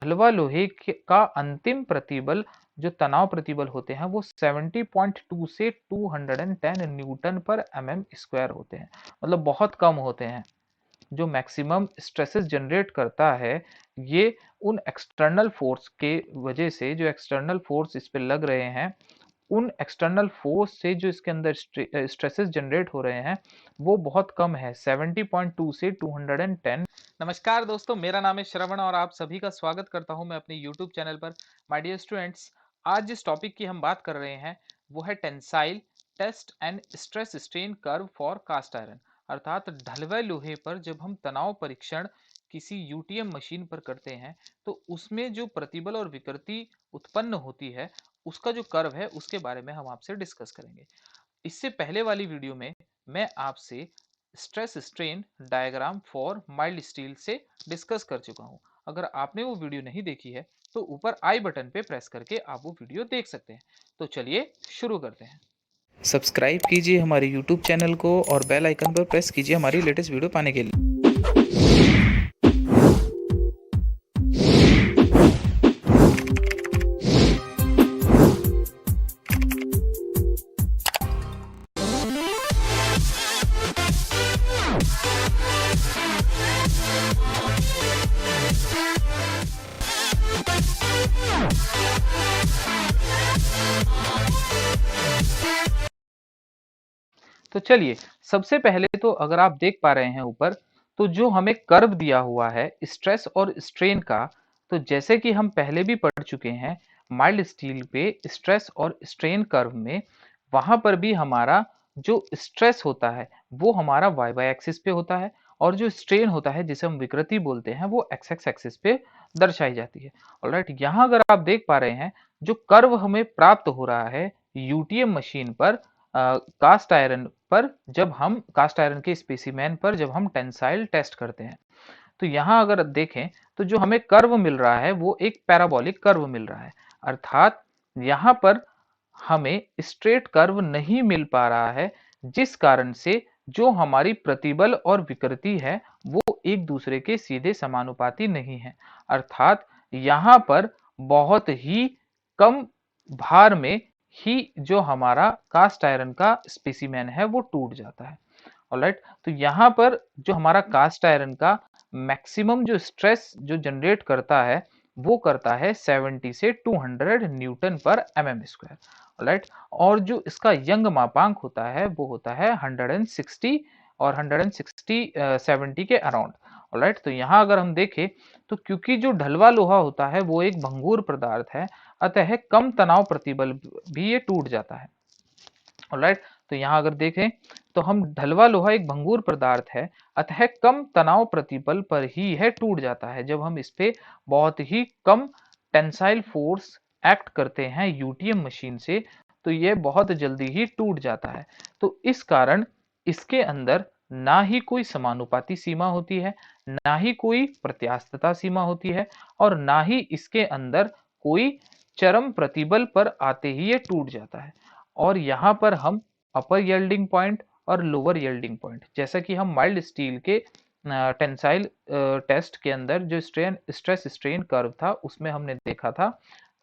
ढलवा लोहे का अंतिम प्रतिबल जो तनाव प्रतिबल होते हैं वो 70.2 से 210 न्यूटन पर एमएम स्क्वायर होते हैं, मतलब बहुत कम होते हैं। जो मैक्सिमम स्ट्रेसेस जनरेट करता है ये उन एक्सटर्नल फोर्स के वजह से, जो एक्सटर्नल फोर्स इस पे लग रहे हैं, उन एक्सटर्नल फोर्स से जो इसके अंदर स्ट्रेसेस जनरेट हो रहे हैं वो बहुत कम है, 70.2 से 210। नमस्कार दोस्तों, मेरा नाम है श्रवण और आप सभी का स्वागत करता हूं मैं अपने YouTube चैनल पर। माय डियर स्टूडेंट्स, आज जिस टॉपिक की हम बात कर रहे हैं वो है tensile test and stress strain curve for cast iron. अर्थात ढलवे लोहे पर जब हम तनाव परीक्षण किसी यूटीएम मशीन पर करते हैं तो उसमें जो प्रतिबल और विकृति उत्पन्न होती है उसका जो कर्व है उसके बारे में हम आपसे डिस्कस करेंगे। इससे पहले वाली वीडियो में मैं आपसे stress strain diagram for mild steel से डिस्कस कर चुका हूं। अगर आपने वो वीडियो नहीं देखी है तो ऊपर आई बटन पे प्रेस करके आप वो वीडियो देख सकते हैं। तो चलिए शुरू करते हैं। सब्सक्राइब कीजिए हमारे यूट्यूब चैनल को और बेल आइकन पर प्रेस कीजिए हमारी लेटेस्ट वीडियो पाने के लिए। तो चलिए, सबसे पहले तो अगर आप देख पा रहे हैं ऊपर, तो जो हमें कर्व दिया हुआ है स्ट्रेस और स्ट्रेन का, तो जैसे कि हम पहले भी पढ़ चुके हैं माइल्ड स्टील पे स्ट्रेस और स्ट्रेन कर्व में, वहां पर भी हमारा जो स्ट्रेस होता है वो हमारा वाई वाई एक्सिस पे होता है और जो स्ट्रेन होता है जिसे हम विकृति बोलते हैं वो एक्स एक्स एक्सिस पे दर्शाई जाती है। ऑलराइट, यहाँ अगर आप देख पा रहे हैं जो कर्व हमें प्राप्त हो रहा है यूटीएम मशीन पर, कास्ट आयरन पर, जब हम कास्ट आयरन के स्पेसिमेन पर जब हम टेंसाइल टेस्ट करते हैं, तो यहां अगर देखें तो जो हमें कर्व मिल रहा है वो एक पैराबोलिक कर्व मिल रहा है। अर्थात यहां पर हमें स्ट्रेट कर्व नहीं मिल पा रहा है, जिस कारण से जो हमारी प्रतिबल और विकृति है वो एक दूसरे के सीधे समानुपाती नहीं है। अर्थात यहां पर बहुत ही कम भार में ही जो हमारा कास्ट आयरन का स्पेसिमेन है वो टूट जाता है। ऑलराइट, तो यहाँ पर जो हमारा कास्ट आयरन का मैक्सिमम जो स्ट्रेस जो जनरेट करता है वो करता है 70 से 200 न्यूटन पर एमएम स्क्वायर। ऑलराइट, और जो इसका यंग मापांक होता है वो होता है 160 और 160 70 के अराउंड। ऑलराइट, तो यहाँ अगर हम देखें तो क्योंकि जो ढलवा लोहा होता है वो एक भंगुर पदार्थ है, अतः कम तनाव प्रतिबल भी ये टूट जाता है। ऑलराइट, तो यहां अगर देखें तो हम ढलवा लोहा एक भंगुर पदार्थ है, अतः कम तनाव प्रतिबल पर ही यह टूट जाता है। जब हम इस पे बहुत ही कम टेंसाइल फोर्स एक्ट करते हैं यूटीएम मशीन से तो यह बहुत जल्दी ही टूट जाता है। तो इस कारण इसके अंदर ना ही कोई समानुपाती सीमा होती है, ना ही कोई प्रत्यास्थता सीमा होती है, और ना ही इसके अंदर कोई चरम प्रतिबल पर आते ही ये टूट जाता है। और यहाँ पर हम अपर यील्डिंग पॉइंट और लोअर यील्डिंग पॉइंट, जैसा कि हम माइल्ड स्टील के टेंसाइल टेस्ट के अंदर जो स्ट्रेस स्ट्रेन कर्व था उसमें हमने देखा था,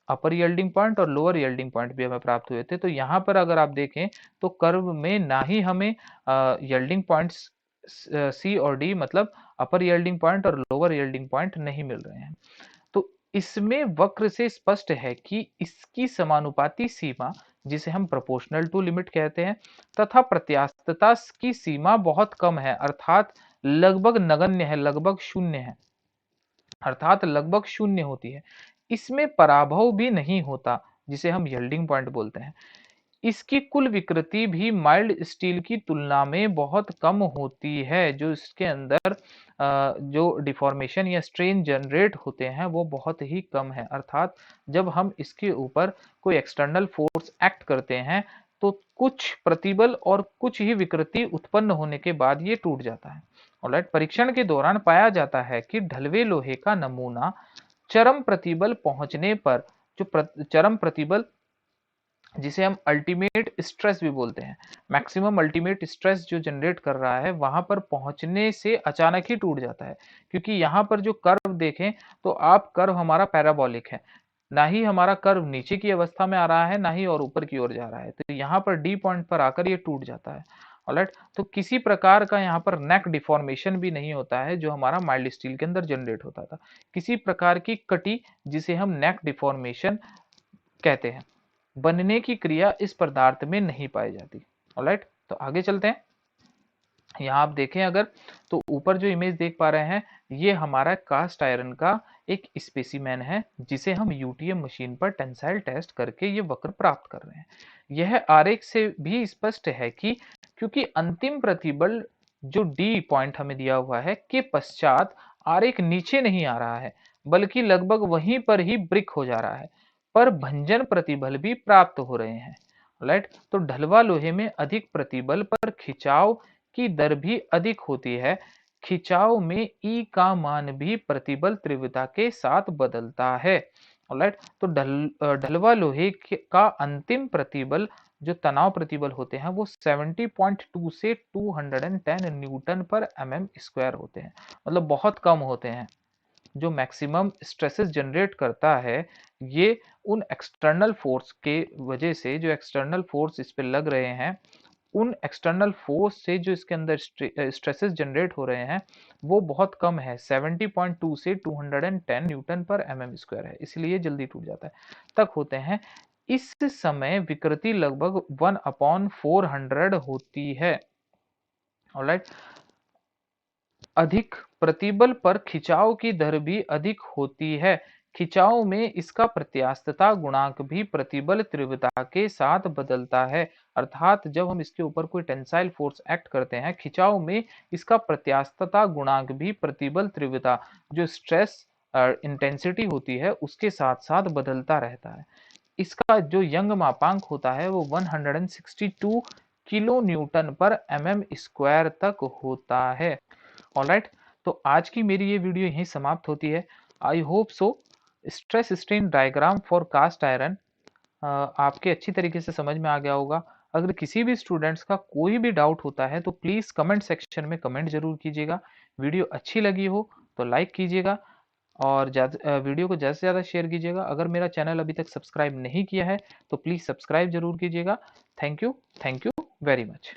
अपर यील्डिंग पॉइंट और लोअर यील्डिंग पॉइंट भी हमें प्राप्त हुए थे। तो यहाँ पर अगर आप देखें तो कर्व में ना ही हमें यील्डिंग पॉइंट्स सी और डी, मतलब अपर यील्डिंग पॉइंट और लोअर यील्डिंग पॉइंट नहीं मिल रहे हैं। तो इसमें वक्र से स्पष्ट है कि इसकी समानुपाती सीमा, जिसे हम प्रोपोर्शनल टू लिमिट कहते हैं, तथा प्रत्यास्थता की सीमा बहुत कम है, अर्थात लगभग नगण्य है, लगभग शून्य है, अर्थात लगभग शून्य होती है। इसमें पराभव भी नहीं होता जिसे हम यील्डिंग पॉइंट बोलते हैं। इसकी कुल विकृति भी माइल्ड स्टील की तुलना में बहुत कम होती है। जो इसके अंदर जो डिफॉर्मेशन या स्ट्रेन जनरेट होते हैं वो बहुत ही कम है। अर्थात जब हम इसके ऊपर कोई एक्सटर्नल फोर्स एक्ट करते हैं तो कुछ प्रतिबल और कुछ ही विकृति उत्पन्न होने के बाद ये टूट जाता है। ऑलराइट, परीक्षण के दौरान पाया जाता है कि ढलवे लोहे का नमूना चरम प्रतिबल पहुंचने पर, जो चरम प्रतिबल जिसे हम अल्टीमेट स्ट्रेस भी बोलते हैं। मैक्सिमम अल्टीमेट स्ट्रेस जो जनरेट कर रहा है वहां पर पहुंचने से अचानक ही टूट जाता है, क्योंकि यहाँ पर जो कर्व देखें तो आप कर्व हमारा पैराबोलिक है, ना ही हमारा कर्व नीचे की अवस्था में आ रहा है ना ही और ऊपर की ओर जा रहा है, तो यहाँ पर डी पॉइंट पर आकर ये टूट जाता है। ऑलराइट, तो किसी प्रकार का यहाँ पर नेक डिफॉर्मेशन भी नहीं होता है जो हमारा माइल्ड स्टील के अंदर जनरेट होता था, किसी प्रकार की कटी जिसे हम नेक डिफॉर्मेशन कहते हैं, बनने की क्रिया इस पदार्थ में नहीं पाई जाती। ऑलराइट, तो आगे चलते हैं। यहाँ आप देखें अगर, तो ऊपर जो इमेज देख पा रहे हैं ये हमारा कास्ट आयरन का एक स्पेसिमेन है जिसे हम यूटीएम मशीन पर टेंसाइल टेस्ट करके ये वक्र प्राप्त कर रहे हैं। यह आरेख से भी स्पष्ट है कि क्योंकि अंतिम प्रतिबल जो डी पॉइंट हमें दिया हुआ है के पश्चात आरेख नीचे नहीं आ रहा है बल्कि लगभग वहीं पर ही ब्रिक हो जा रहा है, पर भंजन प्रतिबल भी प्राप्त हो रहे हैं। राइट, तो ढलवा लोहे में अधिक प्रतिबल पर खिंचाव की दर भी अधिक होती है। खिंचाव में ई का मान भी प्रतिबल तीव्रता के साथ बदलता है। राइट, तो ढलवा लोहे का अंतिम प्रतिबल जो तनाव प्रतिबल होते हैं वो 70.2 से 210 न्यूटन पर एमएम स्क्वायर होते हैं, मतलब बहुत कम होते हैं। जो मैक्सिमम स्ट्रेसेस जनरेट करता है ये उन एक्सटर्नल फोर्स के वजह से, जो एक्सटर्नल फोर्स इस पे लग रहे हैं उन एक्सटर्नल फोर्स से जो इसके अंदर स्ट्रेसेस जनरेट हो रहे हैं वो बहुत कम है, 70.2 से 210 न्यूटन पर एमएम स्क्वायर है, इसलिए जल्दी टूट जाता है तक होते हैं। इस समय विकृति लगभग 1/400 होती है। ऑलराइट, अधिक प्रतिबल पर खिंचाव की दर भी अधिक होती है। खिंचाव में इसका प्रत्यास्थता गुणांक भी प्रतिबल तीव्रता के साथ बदलता है, अर्थात जब हम इसके ऊपर कोई टेंसाइल फोर्स एक्ट करते हैं खिंचाव में इसका प्रत्यास्थता गुणांक भी प्रतिबल तीव्रता जो स्ट्रेस इंटेंसिटी होती है उसके साथ साथ बदलता रहता है। इसका जो यंग मापांक होता है वो 162 किलो न्यूटन पर एमएम स्क्वायर तक होता है। ऑलराइट, तो आज की मेरी ये वीडियो यहीं समाप्त होती है। I hope so stress strain diagram for cast iron आपके अच्छी तरीके से समझ में आ गया होगा। अगर किसी भी स्टूडेंट्स का कोई भी डाउट होता है तो प्लीज़ कमेंट सेक्शन में कमेंट जरूर कीजिएगा। वीडियो अच्छी लगी हो तो लाइक कीजिएगा और वीडियो को ज़्यादा से ज़्यादा शेयर कीजिएगा। अगर मेरा चैनल अभी तक सब्सक्राइब नहीं किया है तो प्लीज़ सब्सक्राइब जरूर कीजिएगा। Thank you very much.